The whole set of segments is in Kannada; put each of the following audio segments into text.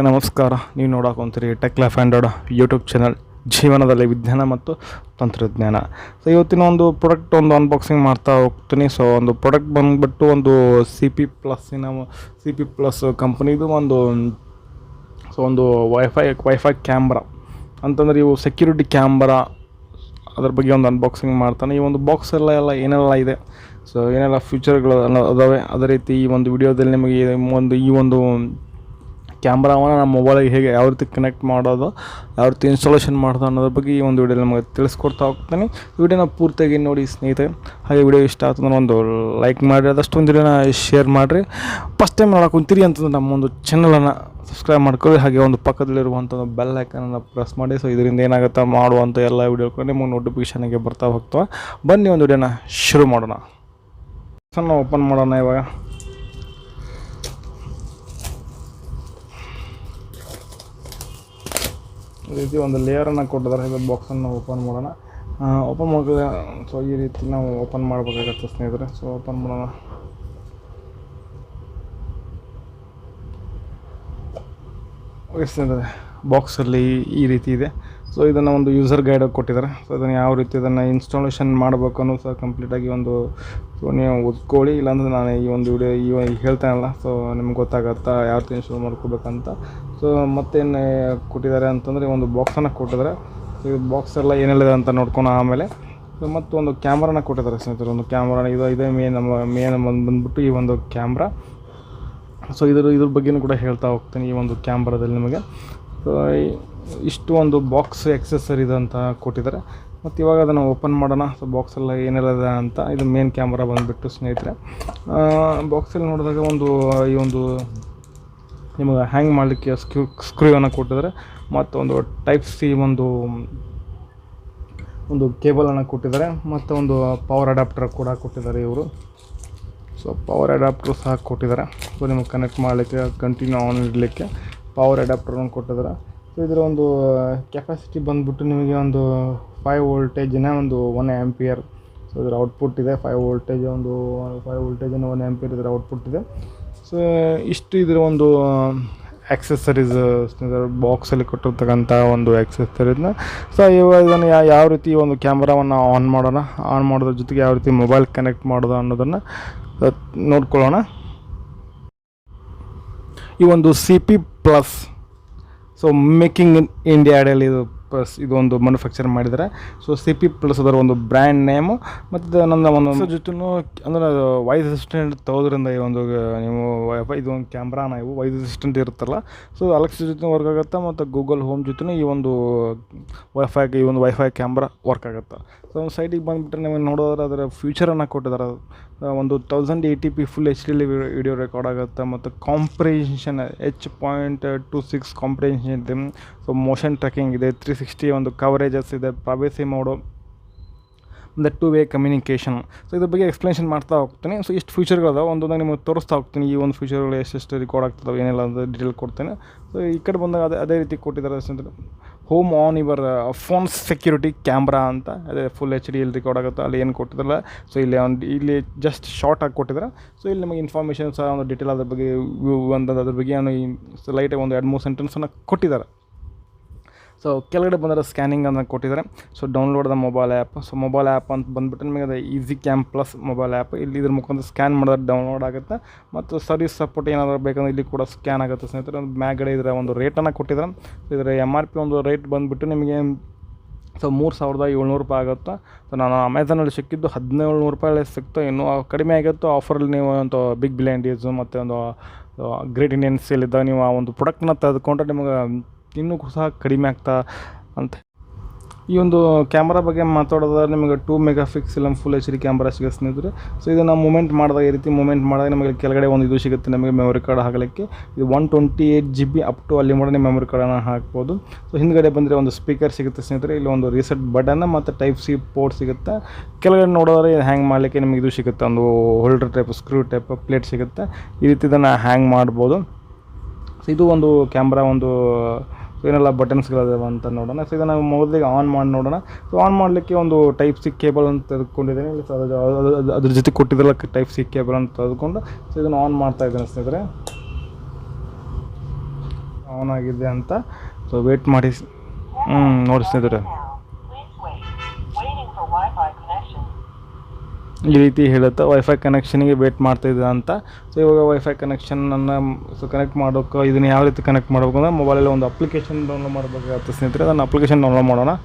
ನಮಸ್ಕಾರ. ನೀವು ನೋಡಕೊಂತೀರಿ tech life and YouTube channel, ಜೀವನದಲ್ಲಿ ವಿಜ್ಞಾನ ಮತ್ತು ತಂತ್ರಜ್ಞಾನ. ಸೊ ಇವತ್ತಿನ ಒಂದು ಪ್ರಾಡಕ್ಟ್ ಒಂದು ಅನ್ಬಾಕ್ಸಿಂಗ್ ಮಾಡ್ತಾ ಹೋಗ್ತೀನಿ. ಸೊ ಒಂದು ಪ್ರಾಡಕ್ಟ್ ಬಂದುಬಿಟ್ಟು ಒಂದು ಸಿ ಪಿ ಪ್ಲಸ್ ಕಂಪ್ನಿದು ಒಂದು ವೈಫೈ ಕ್ಯಾಮ್ರಾ ಅಂತಂದರೆ ಇವು ಸೆಕ್ಯೂರಿಟಿ ಕ್ಯಾಮ್ರಾ, ಅದ್ರ ಬಗ್ಗೆ ಒಂದು ಅನ್ಬಾಕ್ಸಿಂಗ್ ಮಾಡ್ತಾನೆ. ಈ ಒಂದು ಬಾಕ್ಸ್ ಎಲ್ಲ ಏನೆಲ್ಲ ಇದೆ, ಸೊ ಏನೆಲ್ಲ ಫ್ಯೂಚರ್ಗಳು ಅದಾವೆ, ಅದೇ ರೀತಿ ಈ ಒಂದು ವಿಡಿಯೋದಲ್ಲಿ ನಿಮಗೆ ಈ ಒಂದು ಕ್ಯಾಮ್ರಾವನ್ನು ನಮ್ಮ ಮೊಬೈಲಿಗೆ ಹೇಗೆ ಯಾವ ರೀತಿ ಕನೆಕ್ಟ್ ಮಾಡೋದು, ಯಾವ ರೀತಿ ಇನ್ಸ್ಟಾಲೇಷನ್ ಮಾಡೋದು ಅನ್ನೋದ್ರ ಬಗ್ಗೆ ಈ ಒಂದು ವಿಡಿಯೋ ನಮಗೆ ತಿಳಿಸ್ಕೊಡ್ತಾ ಹೋಗ್ತೀನಿ. ವಿಡಿಯೋನ ಪೂರ್ತಿಯಾಗಿ ನೋಡಿ ಸ್ನೇಹಿತರೆ. ಹಾಗೆ ವಿಡಿಯೋ ಇಷ್ಟ ಆಯ್ತಂದ್ರೆ ಒಂದು ಲೈಕ್ ಮಾಡಿ, ಆದಷ್ಟು ಒಂದು ವಿಡಿಯೋನ ಶೇರ್ ಮಾಡಿರಿ. ಫಸ್ಟ್ ಟೈಮ್ ನೋಡೋಕೆ ಕುಂತೀರಿ ಅಂತಂದ್ರೆ ನಮ್ಮ ಒಂದು ಚಾನಲನ್ನು ಸಬ್ಸ್ಕ್ರೈಬ್ ಮಾಡ್ಕೊಳ್ಳಿ. ಹಾಗೆ ಒಂದು ಪಕ್ಕದಲ್ಲಿರುವಂಥ ಬೆಲ್ ಐಕನನ್ನು ಪ್ರೆಸ್ ಮಾಡಿ. ಸೊ ಇದರಿಂದ ಏನಾಗುತ್ತೆ, ಮಾಡುವಂಥ ಎಲ್ಲ ವಿಡಿಯೋಗಳು ನಿಮಗೆ ನೋಟಿಫಿಕೇಷನ್ಗೆ ಬರ್ತಾ ಹೋಗ್ತವೆ. ಬನ್ನಿ ಒಂದು ವಿಡಿಯೋನ ಶುರು ಮಾಡೋಣ. ಸಣ್ಣ ಓಪನ್ ಮಾಡೋಣ. ಇವಾಗ ಈ ರೀತಿ ಒಂದು ಲೇಯರನ್ನು ಕೊಟ್ಟಿದ್ದಾರೆ. ಇದು ಬಾಕ್ಸನ್ನು ಓಪನ್ ಮಾಡೋಣ. ಓಪನ್ ಮಾಡಿದ್ರೆ ಸೊ ಈ ರೀತಿ ನಾವು ಓಪನ್ ಮಾಡಬೇಕಾಗತ್ತೆ ಸ್ನೇಹಿತರೆ. ಸೊ ಓಪನ್ ಮಾಡೋಣ. ಸ್ನೇಹಿತರೆ, ಬಾಕ್ಸಲ್ಲಿ ಈ ರೀತಿ ಇದೆ. ಸೊ ಇದನ್ನು ಒಂದು ಯೂಸರ್ ಗೈಡ್ ಕೊಟ್ಟಿದ್ದಾರೆ. ಸೊ ಇದನ್ನು ಯಾವ ರೀತಿ ಇದನ್ನು ಇನ್ಸ್ಟಾಲೇಷನ್ ಮಾಡಬೇಕು ಅನ್ನೋ ಸಹ ಕಂಪ್ಲೀಟಾಗಿ ಸೊ ನೀವು ಓದ್ಕೊಳ್ಳಿ. ಇಲ್ಲಾಂದರೆ ನಾನು ಈ ಒಂದು ವಿಡಿಯೋ ಹೇಳ್ತಾನಲ್ಲ, ಸೊ ನಿಮ್ಗೆ ಗೊತ್ತಾಗತ್ತಾ ಯಾವ ರೀತಿ ಇನ್ಸ್ಟಾಲ್ ಮಾಡ್ಕೋಬೇಕಂತ. ಸೊ ಮತ್ತೇನು ಕೊಟ್ಟಿದ್ದಾರೆ ಅಂತಂದರೆ ಒಂದು ಬಾಕ್ಸನ್ನು ಕೊಟ್ಟಿದ್ದಾರೆ. ಸೊ ಈ ಬಾಕ್ಸ್ ಎಲ್ಲ ಏನೆಲ್ಲ ಅಂತ ನೋಡ್ಕೊಂಡು ಆಮೇಲೆ ಸೊ ಮತ್ತೊಂದು ಕ್ಯಾಮ್ರಾನ ಕೊಟ್ಟಿದ್ದಾರೆ ಸ್ನೇಹಿತರೆ. ಒಂದು ಕ್ಯಾಮ್ರಾನ ಇದೇ ಮೇನ್ ಬಂದುಬಿಟ್ಟು ಈ ಒಂದು ಕ್ಯಾಮ್ರಾ. ಸೊ ಇದ್ರ ಬಗ್ಗೆಯೂ ಕೂಡ ಹೇಳ್ತಾ ಹೋಗ್ತೀನಿ. ಈ ಒಂದು ಕ್ಯಾಮ್ರಾದಲ್ಲಿ ನಿಮಗೆ ಸೊ ಇಷ್ಟು ಒಂದು ಬಾಕ್ಸ್ ಎಕ್ಸೆಸರೀಸ್ ಅಂತ ಕೊಟ್ಟಿದ್ದಾರೆ. ಮತ್ತು ಇವಾಗ ಅದನ್ನು ಓಪನ್ ಮಾಡೋಣ. ಸೊ ಬಾಕ್ಸೆಲ್ಲ ಏನೆಲ್ಲ ಇದೆ ಅಂತ. ಇದು ಮೇನ್ ಕ್ಯಾಮ್ರಾ ಬಂದುಬಿಟ್ಟು ಸ್ನೇಹಿತರೆ. ಬಾಕ್ಸಲ್ಲಿ ನೋಡಿದಾಗ ಈ ಒಂದು ನಿಮಗೆ ಹ್ಯಾಂಗ್ ಮಾಡಲಿಕ್ಕೆ ಸ್ಕ್ರೂವನ್ನು ಕೊಟ್ಟಿದ್ದಾರೆ. ಮತ್ತು ಒಂದು ಟೈಪ್ ಸಿ ಒಂದು ಕೇಬಲನ್ನು ಕೊಟ್ಟಿದ್ದಾರೆ. ಮತ್ತು ಒಂದು ಪವರ್ ಅಡಾಪ್ಟರ್ ಕೂಡ ಕೊಟ್ಟಿದ್ದಾರೆ ಇವರು. ಸೊ ಪವರ್ ಅಡಾಪ್ಟರ್ ಸಹ ಕೊಟ್ಟಿದ್ದಾರೆ. ಸೊ ನಿಮಗೆ ಕನೆಕ್ಟ್ ಮಾಡಲಿಕ್ಕೆ, ಕಂಟಿನ್ಯೂ ಆನ್ ಇಡಲಿಕ್ಕೆ ಪವರ್ ಅಡಾಪ್ಟರ್ನ ಕೊಟ್ಟಿದ್ದಾರೆ. ಸೊ ಇದರ ಒಂದು ಕೆಪಾಸಿಟಿ ಬಂದುಬಿಟ್ಟು ನಿಮಗೆ ಒಂದು 5 ವೋಲ್ಟೇಜಿನ ಒಂದು 1 ಆಂಪಿಯರ್. ಸೊ ಇದರ ಔಟ್ಪುಟ್ ಇದೆ 5 ವೋಲ್ಟೇಜಿನ 1 ಆಂಪಿಯರ್ ಇದರ ಔಟ್ಪುಟ್ ಇದೆ. ಸೊ ಇಷ್ಟು ಇದರ ಒಂದು ಆಕ್ಸೆಸರೀಸ್ ಬಾಕ್ಸಲ್ಲಿ ಕೊಟ್ಟಿರ್ತಕ್ಕಂಥ ಒಂದು ಆಕ್ಸೆಸರೀಸ್ನ. ಸೊ ಇವಾಗ ಇದನ್ನು ಯಾವ ರೀತಿ ಒಂದು ಕ್ಯಾಮ್ರಾವನ್ನು ಆನ್ ಮಾಡೋದ್ರ ಜೊತೆಗೆ ಯಾವ ರೀತಿ ಮೊಬೈಲ್ ಕನೆಕ್ಟ್ ಮಾಡೋದು ಅನ್ನೋದನ್ನು ನೋಡ್ಕೊಳ್ಳೋಣ. ಈ ಒಂದು C P plus, so making in India ಅಡಿಯಲ್ಲಿ ಇದೊಂದು ಮ್ಯಾನುಫ್ಯಾಕ್ಚರ್ ಮಾಡಿದ್ದಾರೆ. ಸೊ ಸಿ ಪಿ ಪ್ಲಸ್ ಅದರ ಒಂದು ಬ್ರ್ಯಾಂಡ್ ನೇಮು. ಮತ್ತು ನನ್ನ ಒಂದು ಜೊತೆನೂ ಅಂದರೆ ವಾಯ್ಸ್ ಅಸಿಸ್ಟೆಂಟ್ ತಗೋದ್ರಿಂದ ಈ ಒಂದು ನೀವು ಇದು ಒಂದು ಕ್ಯಾಮ್ರಾನ ವಾಯ್ಸ್ ಅಸಿಸ್ಟೆಂಟ್ ಇರುತ್ತಲ್ಲ, ಸೊ ಅಲೆಕ್ಸಾ ಜೊತೆ ವರ್ಕ್ ಆಗುತ್ತೆ. ಮತ್ತು ಗೂಗಲ್ ಹೋಮ್ ಜೊತೆ ಈ ಒಂದು ವೈಫೈ ಕ್ಯಾಮ್ರಾ ವರ್ಕ್ ಆಗುತ್ತೆ. ಸೊ ಒಂದು ಸೈಡಿಗೆ ಬಂದುಬಿಟ್ರೆ ನಿಮಗೆ ನೋಡೋದ್ರೆ ಅದರ ಫ್ಯೂಚರನ್ನು ಕೊಟ್ಟಿದ್ದಾರೆ. ಒಂದು 1080p full HD video record ಆಗುತ್ತೆ. ಮತ್ತು ಕಾಂಪ್ರಿಹೆನ್ಷನ್ H.26 ಕಾಂಪ್ರಿಹೆನ್ಷನ್ ಇದೆ. ಸೊ ಮೋಷನ್ ಟ್ರ್ಯಾಕಿಂಗ್ ಇದೆ, 360 ಒಂದು ಕವರೇಜಸ್ ಇದೆ, ಪ್ರೈವಸಿ ಮೋಡು, ಮತ್ತು 2-ವೇ ಕಮ್ಯುನಿಕೇಷನ್. ಸೊ ಇದ್ರ ಬಗ್ಗೆ ಎಕ್ಸ್ಪ್ಲೇಷನ್ ಮಾಡ್ತಾ ಹೋಗ್ತೀನಿ. ಸೊ ಇಷ್ಟು ಫ್ಯೂಚರ್ಗಳದಾವೆ, ಒಂದೊಂದಾಗಿ ನಿಮಗೆ ತೋರಿಸ್ತಾ ಹೋಗ್ತೀನಿ. ಈ ಒಂದು ಫ್ಯೂಚರ್ಗಳು ಎಷ್ಟೆಷ್ಟು ರೆಕಾರ್ಡ್ ಆಗ್ತದೆ ಏನೆಲ್ಲ ಅಂತ ಡೀಟೇಲ್ ಕೊಡ್ತೇನೆ. ಸೊ ಈ ಕಡೆ ಬಂದಾಗ ಅದೇ ರೀತಿ ಕೊಟ್ಟಿದ್ದಾರೆ. Home on your phone security camera ಅಂತ, ಅದೇ ಫುಲ್ HD ರೆಕಾರ್ಡ್ ಆಗುತ್ತೆ. ಅಲ್ಲಿ ಏನು ಕೊಟ್ಟಿದ್ರಲ್ಲ, ಸೊ ಇಲ್ಲಿ ಜಸ್ಟ್ ಶಾರ್ಟ್ ಆಗಿ ಕೊಟ್ಟಿದ್ದಾರೆ. ಸೊ ಇಲ್ಲಿ ನಮಗೆ ಇನ್ಫಾರ್ಮೇಷನ್ ಸಹ ಒಂದು ಡೀಟೇಲ್ ಅದ್ರ ಬಗ್ಗೆ ಅದ್ರ ಬಗ್ಗೆ ಲೈಟಾಗಿ ಒಂದು 2-3 ಸೆಂಟೆನ್ಸನ್ನು ಕೊಟ್ಟಿದ್ದಾರೆ. ಸೊ ಕೆಳಗಡೆ ಬಂದರೆ ಸ್ಕ್ಯಾನಿಂಗ್ ಅಂತ ಕೊಟ್ಟಿದ್ದಾರೆ. So download the mobile app. So mobile app ಅಂತ ಬಂದುಬಿಟ್ಟು ನಿಮಗೆ ಅದು easy cam plus mobile app. ಇಲ್ಲಿ ಇದ್ರ ಮುಖಾಂತರ ಸ್ಕ್ಯಾನ್ ಮಾಡಿದ್ರೆ ಡೌನ್ಲೋಡ್ ಆಗುತ್ತೆ. ಮತ್ತು ಸರ್ವಿಸ್ ಸಪೋರ್ಟ್ ಏನಾದರೂ ಬೇಕಂದ್ರೆ ಇಲ್ಲಿ ಕೂಡ ಸ್ಕ್ಯಾನ್ ಆಗುತ್ತೆ ಸ್ನೇಹಿತರೆ. ಒಂದು ಮ್ಯಾಗಡೆ ಇದರ ಒಂದು ರೇಟನ್ನು ಕೊಟ್ಟಿದ್ದಾರೆ. ಇದರ MRP ಒಂದು ರೇಟ್ ಬಂದುಬಿಟ್ಟು ನಿಮಗೆ ಸೊ 3700 ರೂಪಾಯಿ ಆಗುತ್ತೆ. ಸೊ ನಾನು ಅಮೆಝಾನಲ್ಲಿ ಸಿಕ್ಕಿದ್ದು 1700 ರೂಪಾಯಿ ಸಿಕ್ತು. ಇನ್ನೂ ಕಡಿಮೆ ಆಗಿತ್ತು ಆಫರಲ್ಲಿ. ನೀವು ಒಂದು ಬಿಗ್ ಬಿಲಿಯನ್ ಡೇಸು ಮತ್ತು ಒಂದು ಗ್ರೇಟ್ ಇಂಡಿಯನ್ ಸೇಲ್ ಇದ್ದಾಗ ನೀವು ಆ ಒಂದು ಪ್ರಾಡಕ್ಟ್ನ ತೆಗೆದುಕೊಂಡ್ರೆ ನಿಮಗೆ ಇನ್ನೂ ಸಹ ಕಡಿಮೆ ಆಗ್ತಾ ಅಂತ. ಈ ಒಂದು ಕ್ಯಾಮ್ರಾ ಬಗ್ಗೆ ಮಾತಾಡೋದಾದ್ರೆ ನಿಮಗೆ 2 ಮೆಗಾಪಿಕ್ಸೆಲ್ ಫುಲ್ HD ಕ್ಯಾಮ್ರಾ ಸಿಗುತ್ತೆ ಸ್ನೇಹಿತರೆ. ಸೊ ಇದನ್ನು ಮೂಮೆಂಟ್ ಮಾಡಿದಾಗ ಈ ರೀತಿ ಮೂಮೆಂಟ್ ಮಾಡಿದಾಗ ನಿಮಗೆ ಕೆಳಗಡೆ ಒಂದು ಇದು ಸಿಗುತ್ತೆ ನಿಮಗೆ ಮೆಮೊರಿ ಕಾರ್ಡ್ ಹಾಕಲಿಕ್ಕೆ. ಇದು 128 GB ಅಪ್ ಟು ಅಲ್ಲಿ ಮಾಡಿ ನಿಮ್ಮ ಮೆಮೊರಿ ಕಾರ್ಡನ್ನು ಹಾಕ್ಬೋದು. ಸೊ ಹಿಂದ್ಗಡೆ ಬಂದರೆ ಒಂದು ಸ್ಪೀಕರ್ ಸಿಗುತ್ತೆ ಸ್ನೇಹಿತರೆ. ಇಲ್ಲಿ ಒಂದು ರೀಸೆಟ್ ಬಟನ್ ಮತ್ತು ಟೈಪ್ ಸಿ ಪೋರ್ಟ್ ಸಿಗುತ್ತೆ. ಕೆಳಗಡೆ ನೋಡೋದ್ರೆ ಹ್ಯಾಂಗ್ ಮಾಡಲಿಕ್ಕೆ ನಿಮಗೆ ಇದು ಸಿಗುತ್ತೆ, ಒಂದು holder type screw type plate ಸಿಗುತ್ತೆ. ಈ ರೀತಿ ಇದನ್ನು ಹ್ಯಾಂಗ್ ಮಾಡ್ಬೋದು. ಸೊ ಇದು ಒಂದು ಕ್ಯಾಮ್ರಾ ಒಂದು ಏನೆಲ್ಲ ಬಟನ್ಸ್ಗಳಿದಾವೆ ಅಂತ ನೋಡೋಣ. ಸೊ ಇದನ್ನು ಮೊದಲಿಗೆ ಆನ್ ಮಾಡಿ ನೋಡೋಣ. ಸೊ ಆನ್ ಮಾಡಲಿಕ್ಕೆ ಒಂದು ಟೈಪ್ ಸಿ ಕೇಬಲ್ ಅಂತ ತೆಗೆದುಕೊಂಡಿದ್ದೇನೆ. ಇಲ್ಲಿ ಅದ್ರ ಜೊತೆ ಕೊಟ್ಟಿದ್ದಲ್ಲ ಟೈಪ್ ಸಿ ಕೇಬಲ್ ಅಂತ ತೆಗೆದುಕೊಂಡು ಸೊ ಇದನ್ನು ಆನ್ ಮಾಡ್ತಾ ಇದ್ದೇನೆ ಸ್ನೇಹಿತರೆ. ಆನ್ ಆಗಿದೆ ಅಂತ. ಸೊ ವೇಟ್ ಮಾಡಿ. ನೋಡಿ ಸ್ನೇಹಿತರೆ, ಈ ರೀತಿ ಹೇಳುತ್ತೆ ವೈಫೈ ಕನೆಕ್ಷನ್ಗೆ ವೇಟ್ ಮಾಡ್ತಾಯಿದ್ದೆ ಅಂತ. ಸೊ ಇವಾಗ ವೈಫೈ ಕನೆಕ್ಷನನ್ನು ಕನೆಕ್ಟ್ ಮಾಡೋಕ್ಕೆ ಇದನ್ನು ಯಾವ ರೀತಿ ಕನೆಕ್ಟ್ ಮಾಡಬೇಕು ಅಂದರೆ ಮೊಬೈಲಲ್ಲಿ ಒಂದು ಅಪ್ಲಿಕೇಶನ್ ಡೌನ್ಲೋಡ್ ಮಾಡಬೇಕಾಗುತ್ತೆ ಸ್ನೇಹಿತರೆ. ಅದನ್ನು ಅಪ್ಲಿಕೇಶನ್ ಡೌನ್ಲೋಡ್ ಮಾಡ್ಕೊಂಡು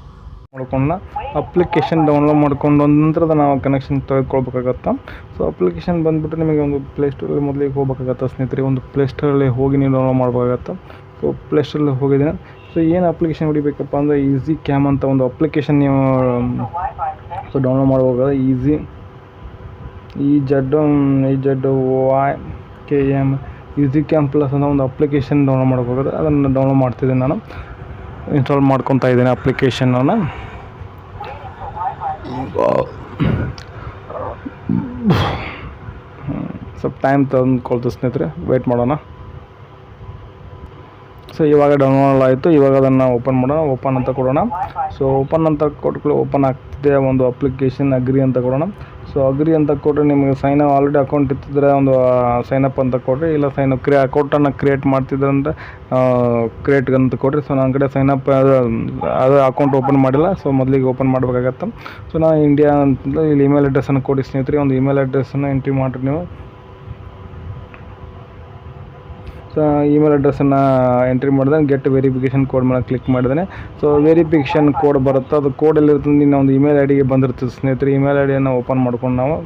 ಅಪ್ಲಿಕೇಶನ್ ಡೌನ್ಲೋಡ್ ಮಾಡ್ಕೊಂಡು ನಂತರ ನಾವು ಕನೆಕ್ಷನ್ ತೆಗೆದುಕೊಳ್ಬೇಕಾಗತ್ತೆ. ಸೊ ಅಪ್ಲಿಕೇಶನ್ ಬಂದುಬಿಟ್ಟು ನಿಮಗೆ ಒಂದು ಪ್ಲೇಸ್ಟೋರಲ್ಲಿ ಮೊದಲಿಗೆ ಹೋಗ್ಬೇಕಾಗತ್ತೆ ಸ್ನೇಹಿತರೆ. ಒಂದು ಪ್ಲೇಸ್ಟೋರಲ್ಲಿ ಹೋಗಿ ನೀವು ಡೌನ್ಲೋಡ್ ಮಾಡಬೇಕಾಗತ್ತೆ. ಸೊ ಪ್ಲೇಸ್ಟೋರಲ್ಲಿ ಹೋಗಿದ್ದೀನಿ. ಸೊ ಏನು ಅಪ್ಲಿಕೇಶನ್ ಹೊಡಿಬೇಕಪ್ಪ ಅಂದರೆ ಈಸಿ ಕ್ಯಾಮ್ ಅಂತ ಒಂದು ಅಪ್ಲಿಕೇಶನ್ ನೀವು ಸೊ ಡೌನ್ಲೋಡ್ ಮಾಡ್ಬೇಕಾದ್ರೆ EZYKM ಈಸಿ ಕ್ಯಾಮ್ ಪ್ಲಸ್ ಅನ್ನೋ ಒಂದು ಅಪ್ಲಿಕೇಶನ್ ಡೌನ್ಲೋಡ್ ಮಾಡಬೇಕಾದ್ರೆ ಅದನ್ನು ಡೌನ್ಲೋಡ್ ಮಾಡ್ತಿದ್ದೀನಿ. ನಾನು ಇನ್ಸ್ಟಾಲ್ ಮಾಡ್ಕೊತಾ ಇದ್ದೀನಿ ಅಪ್ಲಿಕೇಶನನ್ನು. ಸ್ವಲ್ಪ ಟೈಮ್ ತಂದುಕೊಳ್ತು ಸ್ನೇಹಿತರೆ, ವೇಟ್ ಮಾಡೋಣ. ಸೊ ಇವಾಗ ಡೌನ್ಲೋಡ್ ಆಯಿತು. ಇವಾಗ ಅದನ್ನು ಓಪನ್ ಮಾಡೋಣ. ಓಪನ್ ಅಂತ ಕೊಡೋಣ. ಸೊ ಓಪನ್ ಅಂತ ಕೊಟ್ಕೊಳ್ಳಿ. ಓಪನ್ ಆಗ್ತಿದೆ ಒಂದು ಅಪ್ಲಿಕೇಶನ್. ಅಗ್ರಿ ಅಂತ ಕೊಡೋಣ. ಸೊ ಅಗ್ರಿ ಅಂತ ಕೊಟ್ಟರೆ ನಿಮಗೆ ಆಲ್ರೆಡಿ ಅಕೌಂಟ್ ಇತ್ತಿದ್ರೆ ಒಂದು ಸೈನಪ್ ಅಂತ ಕೊಡ್ರಿ, ಇಲ್ಲ ಅಕೌಂಟನ್ನು ಕ್ರಿಯೇಟ್ ಮಾಡ್ತಿದ್ರೆ ಅಂದರೆ ಕ್ರಿಯೇಟ್ ಅಂತ ಕೊಡ್ರಿ. ಸೊ ನನ್ನ ಕಡೆ ಸೈನಪ್ ಅದು ಅಕೌಂಟ್ ಓಪನ್ ಮಾಡಿಲ್ಲ. ಸೊ ಮೊದಲಿಗೆ ಓಪನ್ ಮಾಡಬೇಕಾಗತ್ತೆ. ಸೊ ನಾನು ಇಂಡಿಯಾ ಅಂತ ಇಲ್ಲಿ ಇಮೇಲ್ ಅಡ್ರೆಸ್ಸನ್ನು ಕೊಡಿ ಸ್ನೇಹಿತರೆ. ಒಂದು ಇಮೇಲ್ ಅಡ್ರೆಸ್ಸನ್ನು ಎಂಟ್ರಿ ಮಾಡಿರಿ ನೀವು. ಸೊ ಇಮೇಲ್ ಅಡ್ರೆಸ್ಸನ್ನು ಎಂಟ್ರಿ ಮಾಡಿದ್ರೆ ಗೆಟ್ ವೆರಿಫಿಕೇಷನ್ ಕೋಡ್ ಮೇಲೆ ಕ್ಲಿಕ್ ಮಾಡಿದ್ರೆ ಸೊ ವೆರಿಫಿಕೇಷನ್ ಕೋಡ್ ಬರುತ್ತೆ. ಅದು ಕೋಡಲ್ಲಿರ್ತದೆ ನಿನ್ನ ಒಂದು ಇಮೇಲ್ ಐ ಡಿಗೆ ಬಂದಿರ್ತದೆ ಸ್ನೇಹಿತರೆ. ಇಮೇಲ್ ಐ ಡಿಯನ್ನು ಓಪನ್ ಮಾಡ್ಕೊಂಡು ನಾವು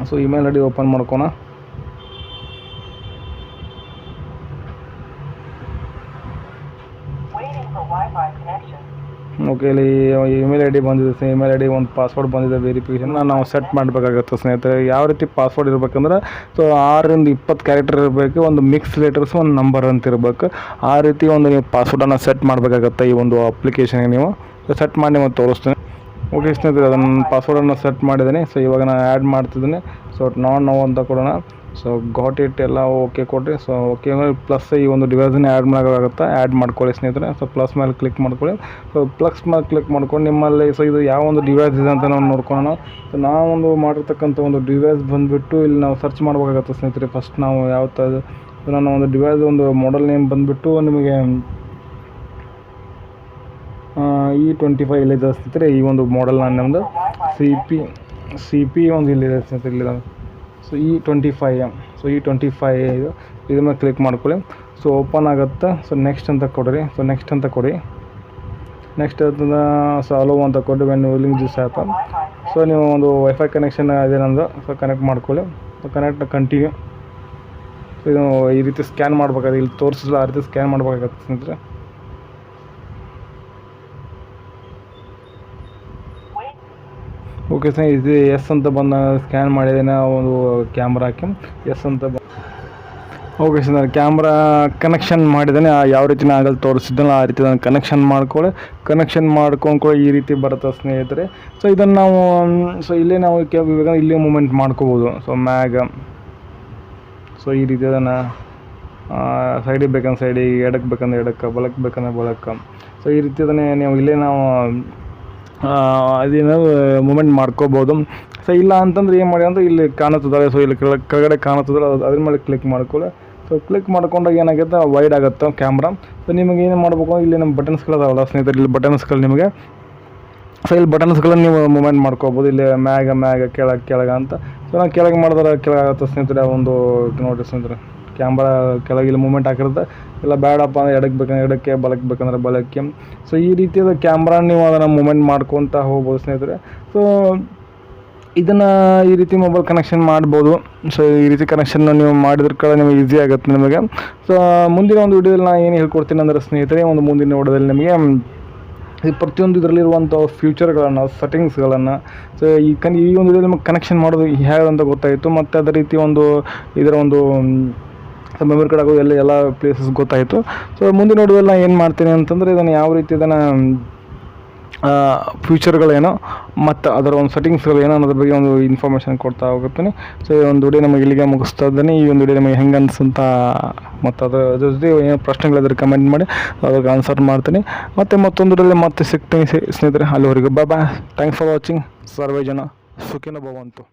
so email I D open ಮಾಡ್ಕೊಳ. ಓಕೆ, ಇಲ್ಲಿ ಇಮೇಲ್ ಐ ಡಿ ಬಂದಿದೆ. ಇಮೇಲ್ ಐ ಡಿ ಒಂದು ಪಾಸ್ವರ್ಡ್ ಬಂದಿದೆ. ವೆರಿಫಿಕೇಷನ್ ನಾವು ಸೆಟ್ ಮಾಡಬೇಕಾಗತ್ತೆ ಸ್ನೇಹಿತರೆ. ಯಾವ ರೀತಿ ಪಾಸ್ವರ್ಡ್ ಇರಬೇಕಂದ್ರೆ ಸೊ 6-20 ಕ್ಯಾರೆಕ್ಟರ್ ಇರಬೇಕು. ಒಂದು ಮಿಕ್ಸ್ ಲೆಟರ್ಸ್, ಒಂದು ನಂಬರ್ ಅಂತ ಇರಬೇಕು. ಆ ರೀತಿ ಒಂದು ನೀವು ಪಾಸ್ವರ್ಡನ್ನು ಸೆಟ್ ಮಾಡಬೇಕಾಗತ್ತೆ ಈ ಒಂದು ಅಪ್ಲಿಕೇಶನ್ಗೆ. ನೀವು ಸೆಟ್ ಮಾಡಿ ನಿಮಗೆ ತೋರಿಸ್ತೀನಿ. ಓಕೆ ಸ್ನೇಹಿತರೆ, ಅದನ್ನು ಪಾಸ್ವರ್ಡನ್ನು ಸೆಟ್ ಮಾಡಿದ್ದೀನಿ. ಸೊ ಇವಾಗ ನಾನು ಆ್ಯಡ್ ಮಾಡ್ತಿದ್ದೀನಿ. ಸೊ ನೋ ಅಂತ ಕೊಡೋಣ. ಸೊ ಗಾಟ್ ಇಟ್ ಎಲ್ಲ ಓಕೆ ಕೊಡ್ರಿ. ಸೊ ಓಕೆ ಪ್ಲಸ್ ಈ ಒಂದು ಡಿವೈಸನ್ನು ಆ್ಯಡ್ ಮಾಡೋಕ್ಕಾಗುತ್ತೆ. ಆ್ಯಡ್ ಮಾಡ್ಕೊಳ್ಳಿ ಸ್ನೇಹಿತರೆ. ಸೊ ಪ್ಲಸ್ ಮೇಲೆ ಕ್ಲಿಕ್ ಮಾಡ್ಕೊಳ್ಳಿ. ಸೊ ಪ್ಲಸ್ ಮೇಲೆ ಕ್ಲಿಕ್ ಮಾಡ್ಕೊಂಡು ನಿಮ್ಮಲ್ಲಿ ಸೊ ಇದು ಯಾವ ಒಂದು ಡಿವೈಸ್ ಇದೆ ಅಂತ ನಾವು ನೋಡ್ಕೊಳ್ಳೋಣ. ಸೊ ನಾವೊಂದು ಮಾಡಿರ್ತಕ್ಕಂಥ ಒಂದು ಡಿವೈಸ್ ಬಂದುಬಿಟ್ಟು ಇಲ್ಲಿ ನಾವು ಸರ್ಚ್ ಮಾಡಬೇಕಾಗತ್ತೆ ಸ್ನೇಹಿತರೆ. ಫಸ್ಟ್ ನಾವು ಯಾವತ್ತದು ನನ್ನ ಒಂದು ಡಿವೈಸ್ ಒಂದು ಮಾಡೆಲ್ ನೇಮ್ ಬಂದುಬಿಟ್ಟು ನಿಮಗೆ E25 ಇಲ್ಲಿದೆ ಸ್ನೇಹಿತರೆ. ಈ ಒಂದು ಮಾಡೆಲ್ ನಮ್ಮದು CP ಒಂದು ಇಲ್ಲಿದೆ ಸ್ನೇಹಿತರೆ. ಇಲ್ಲಿದೆ ಸೊ E25M. ಸೊ E25 ಇದ್ರ ಮೇಲೆ ಕ್ಲಿಕ್ ಮಾಡ್ಕೊಳ್ಳಿ. ಸೊ ಓಪನ್ ಆಗುತ್ತೆ. ಸೊ ನೆಕ್ಸ್ಟ್ ಅಂತ ಕೊಡ್ರಿ. ಸೊ ನೆಕ್ಸ್ಟ್ ಅಂತ ಕೊಡಿ. ನೆಕ್ಸ್ಟ್ ಅದನ್ನ ಸೊ ಅಲೋ ಅಂತ ಕೊಟ್ಟು when using this app. So ನೀವು ಒಂದು ವೈಫೈ ಕನೆಕ್ಷನ್ ಇದೆ ನಂದು. ಸೊ ಕನೆಕ್ಟ್ ಮಾಡ್ಕೊಳ್ಳಿ. So continue. ಸೊ ಇದು ಈ ರೀತಿ ಸ್ಕ್ಯಾನ್ ಮಾಡಬೇಕಾದ್ರೆ ಇಲ್ಲಿ ತೋರಿಸಿಲ್ಲ, ಆ ರೀತಿ ಸ್ಕ್ಯಾನ್ ಮಾಡಬೇಕಾಗತ್ತೆ ಸ್ನೇಹಿತರೆ. ಓಕೆ ಸರ್, ಇದು ಎಸ್ ಅಂತ ಬಂದು ಸ್ಕ್ಯಾನ್ ಮಾಡಿದ್ದೇನೆ ಒಂದು ಕ್ಯಾಮ್ರಾ ಹಾಕಿ. ಎಸ್ ಅಂತ ಓಕೆ ಸರ್, ನಾನು ಕ್ಯಾಮ್ರಾ ಕನೆಕ್ಷನ್ ಮಾಡಿದ್ದೇನೆ. ಯಾವ ರೀತಿ ನಾನು ಆಗಲ್ಲಿ ತೋರಿಸಿದ್ದನೋ ಆ ರೀತಿ ನಾನು ಕನೆಕ್ಷನ್ ಮಾಡ್ಕೊಂಡು ಈ ರೀತಿ ಬರುತ್ತೆ ಸ್ನೇಹಿತರೆ. ಸೊ ಇದನ್ನು ನಾವು ಸೊ ಇಲ್ಲೇ ನಾವು ಇವಾಗ ಇಲ್ಲೇ ಮೂಮೆಂಟ್ ಮಾಡ್ಕೋಬೋದು. ಸೊ ಮ್ಯಾಗ ಸೊ ಈ ರೀತಿ ಅದನ್ನು ಸೈಡಿಗೆ ಬೇಕಂದ್ರೆ ಸೈಡಿಗೆ, ಎಡಕ್ಕೆ ಬೇಕಂದ್ರೆ ಎಡಕ್ಕೆ, ಬಲಕ್ಕೆ ಬೇಕಂದ್ರೆ ಬಲಕ್ಕೆ. ಸೊ ಈ ರೀತಿ ಅದನ್ನೇ ನೀವು ಇಲ್ಲೇ ನಾವು ಅದೇನೋ ಮೂಮೆಂಟ್ ಮಾಡ್ಕೋಬೋದು. ಸೊ ಇಲ್ಲ ಅಂತಂದ್ರೆ ಏನು ಮಾಡಿ ಅಂದರೆ ಇಲ್ಲಿ ಕಾಣುತ್ತದೆ. ಸೊ ಇಲ್ಲಿ ಕೆಳಗಡೆ ಕಾಣುತ್ತದೆ, ಅದ್ರ ಮೇಲೆ ಕ್ಲಿಕ್ ಮಾಡ್ಕೊಳ್ಳಿ. ಸೊ ಕ್ಲಿಕ್ ಮಾಡ್ಕೊಂಡಾಗ ಏನಾಗುತ್ತೆ, ವೈಡ್ ಆಗುತ್ತೆ ಕ್ಯಾಮ್ರಾ. ಸೊ ನಿಮಗೆ ಏನು ಮಾಡಬೇಕು, ಇಲ್ಲಿ ನಮ್ಮ ಬಟನ್ಸ್ಗಳದಾವಲ್ಲ ಸ್ನೇಹಿತರೆ, ಇಲ್ಲಿ ಬಟನ್ಸ್ಗಳು ನಿಮಗೆ ಸೊ ಇಲ್ಲಿ ಬಟನ್ಸ್ಗಳನ್ನು ನೀವು ಮೂಮೆಂಟ್ ಮಾಡ್ಕೋಬೋದು. ಇಲ್ಲಿ ಮ್ಯಾಗ ಕೆಳಗೆ ಅಂತ. ಸೊ ನಾವು ಕೆಳಗೆ ಮಾಡಿದ್ರೆ ಕೆಳಗಾಗುತ್ತೆ ಸ್ನೇಹಿತರೆ. ಒಂದು ನೋಡಿ ಸ್ನೇಹಿತರೆ, ಕ್ಯಾಮ್ರಾ ಕೆಳಗೆ ಇಲ್ಲಿ ಮೂಮೆಂಟ್ ಹಾಕಿರುತ್ತೆ. ಇಲ್ಲ ಬೇಡಪ್ಪ ಅಂದರೆ ಎಡಕ್ಕೆ ಬೇಕಂದ್ರೆ ಎಡಕ್ಕೆ, ಬಲಕ್ಕೆ ಬೇಕಂದ್ರೆ ಬಲಕ್ಕೆ. ಸೊ ಈ ರೀತಿಯಾದ ಕ್ಯಾಮ್ರಾ ನೀವು ಅದನ್ನು ಮೂಮೆಂಟ್ ಮಾಡ್ಕೊತ ಹೋಗ್ಬೋದು ಸ್ನೇಹಿತರೆ. ಸೊ ಇದನ್ನು ಈ ರೀತಿ ಮೊಬೈಲ್ ಕನೆಕ್ಷನ್ ಮಾಡ್ಬೋದು. ಸೊ ಈ ರೀತಿ ಕನೆಕ್ಷನ್ ನೀವು ಮಾಡಿದ್ರ ಕಡೆ ನಿಮಗೆ ಈಸಿ ಆಗುತ್ತೆ ನಿಮಗೆ. ಸೊ ಮುಂದಿನ ಒಂದು ವಿಡಿಯೋದಲ್ಲಿ ನಾನು ಏನು ಹೇಳ್ಕೊಡ್ತೀನಿ ಅಂದರೆ ಸ್ನೇಹಿತರೆ, ಒಂದು ಮುಂದಿನ ವಿಡಿಯೋದಲ್ಲಿ ನಿಮಗೆ ಈ ಪ್ರತಿಯೊಂದು ಇದರಲ್ಲಿರುವಂಥ ಫ್ಯೂಚರ್ಗಳನ್ನು, ಸೆಟ್ಟಿಂಗ್ಸ್ಗಳನ್ನು ಸೊ ಈ ಒಂದು ವಿಡಿಯೋದಲ್ಲಿ ನಿಮಗೆ ಕನೆಕ್ಷನ್ ಮಾಡೋದು ಹೇಗೆ ಅಂತ ಗೊತ್ತಾಯಿತು. ಮತ್ತು ಅದೇ ರೀತಿ ಇದರ ಒಂದು ಮೆಮೊರಿ ಕಾರ್ಡ್ ಆಗೋದು ಎಲ್ಲ ಪ್ಲೇಸಸ್ ಗೊತ್ತಾಯಿತು. ಸೊ ಮುಂದೆ ನೋಡೋದೆಲ್ಲ ಏನು ಮಾಡ್ತೀನಿ ಅಂತಂದರೆ ಇದನ್ನು ಯಾವ ರೀತಿ ಇದನ್ನು ಫ್ಯೂಚರ್ಗಳೇನೋ ಮತ್ತು ಅದರ ಒಂದು ಸೆಟ್ಟಿಂಗ್ಸ್ಗಳೇನೋ ಅನ್ನೋದ್ರ ಬಗ್ಗೆ ಒಂದು ಇನ್ಫಾರ್ಮೇಷನ್ ಕೊಡ್ತಾ ಹೋಗುತ್ತೀನಿ. ಸೊ ಈ ಒಂದು ವಿಡಿಯೋ ನಮಗೆ ಇಲ್ಲಿಗೆ ಮುಗಿಸ್ತಾ ಇದ್ದೀನಿ. ಈ ಒಂದು ವಿಡಿಯೋ ನಮಗೆ ಹೆಂಗೆ ಅನ್ಸಂತ ಮತ್ತು ಅದ್ರ ಜೊತೆ ಏನು ಪ್ರಶ್ನೆಗಳಿದ್ರೆ ಕಮೆಂಟ್ ಮಾಡಿ ಅದಕ್ಕೆ ಆನ್ಸರ್ ಮಾಡ್ತೀನಿ. ಮತ್ತೊಂದು ವಿಡಿಯೋದಲ್ಲಿ ಮತ್ತೆ ಸಿಗ್ತೀನಿ ಸ್ನೇಹಿತರೆ. ಅಲ್ಲಿವರೆಗೂ ಬಾಯ್. Thanks for watching. ಸರ್ವೇ ಜನ ಸುಖಿನೋ ಭವಂತು.